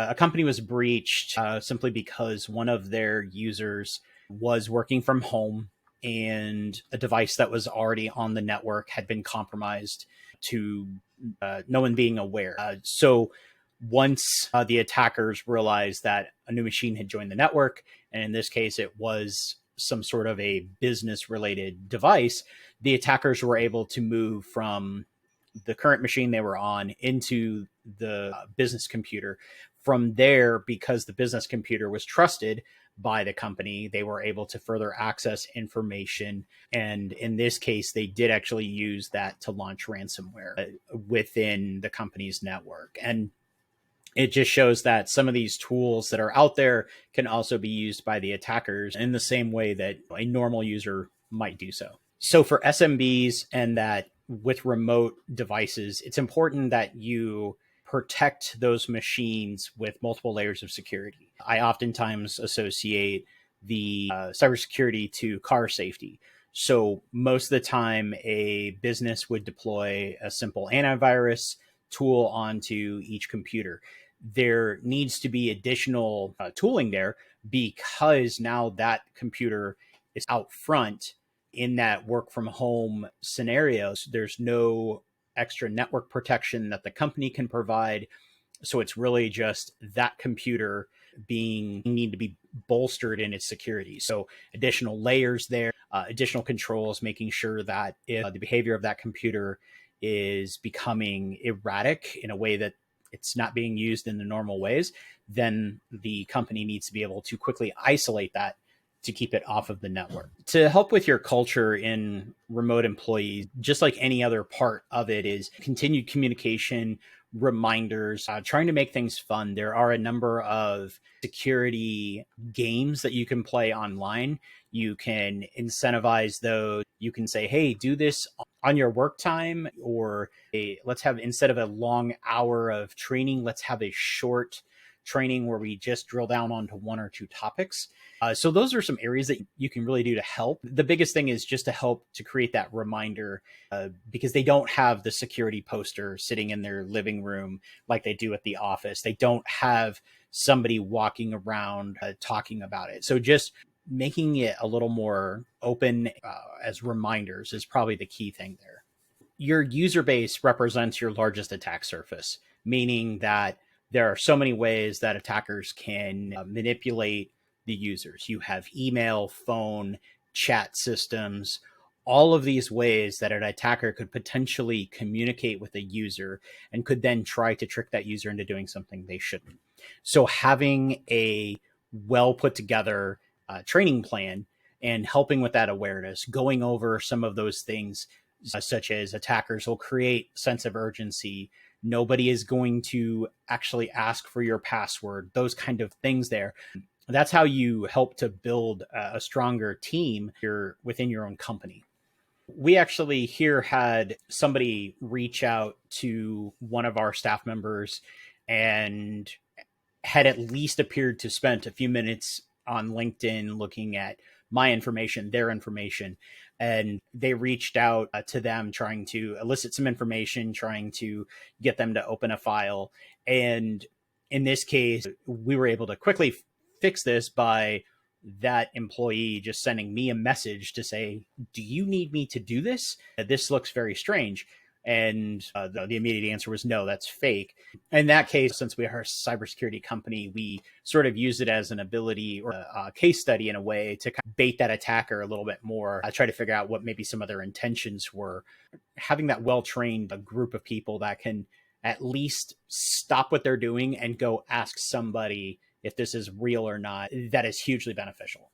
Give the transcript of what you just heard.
A company was breached simply because one of their users was working from home and a device that was already on the network had been compromised to no one being aware. So once the attackers realized that a new machine had joined the network, and in this case, it was some sort of a business related device, the attackers were able to move from the current machine they were on into the business computer. From there, because the business computer was trusted by the company, they were able to further access information. And in this case, they did actually use that to launch ransomware within the company's network. And it just shows that some of these tools that are out there can also be used by the attackers in the same way that a normal user might do so. So for SMBs and that with remote devices, it's important that you protect those machines with multiple layers of security. I oftentimes associate the cybersecurity to car safety. So most of the time, a business would deploy a simple antivirus tool onto each computer. There needs to be additional tooling there because now that computer is out front in that work from home scenarios. There's no extra network protection that the company can provide. So it's really just that computer being need to be bolstered in its security. So additional layers there, additional controls, making sure that if the behavior of that computer is becoming erratic in a way that it's not being used in the normal ways, then the company needs to be able to quickly isolate that to keep it off of the network. To help with your culture in remote employees, just like any other part of it, is continued communication, reminders, trying to make things fun. There are a number of security games that you can play online. You can incentivize those. You can say, hey, do this on your work time, or let's have, instead of a long hour of training, let's have a short training where we just drill down onto one or two topics. So those are some areas that you can really do to help. The biggest thing is just to help to create that reminder because they don't have the security poster sitting in their living room like they do at the office. They don't have somebody walking around talking about it. So just making it a little more open as reminders is probably the key thing there. Your user base represents your largest attack surface, meaning that there are so many ways that attackers can manipulate the users. You have email, phone, chat systems, all of these ways that an attacker could potentially communicate with a user and could then try to trick that user into doing something they shouldn't. So having a well put together training plan and helping with that awareness, going over some of those things, such as attackers will create sense of urgency. Nobody is going to actually ask for your password, those kind of things there. That's how you help to build a stronger team here within your own company. We actually here had somebody reach out to one of our staff members and had at least appeared to spend a few minutes on LinkedIn looking at my information, their information, and they reached out to them trying to elicit some information, trying to get them to open a file. And in this case, we were able to quickly fix this by that employee just sending me a message to say, do you need me to do this? This looks very strange. And the immediate answer was, no, that's fake. In that case, since we are a cybersecurity company, we sort of use it as an ability or a case study in a way to kind of bait that attacker a little bit more, try to figure out what maybe some of their intentions were. Having that well-trained group of people that can at least stop what they're doing and go ask somebody if this is real or not, that is hugely beneficial.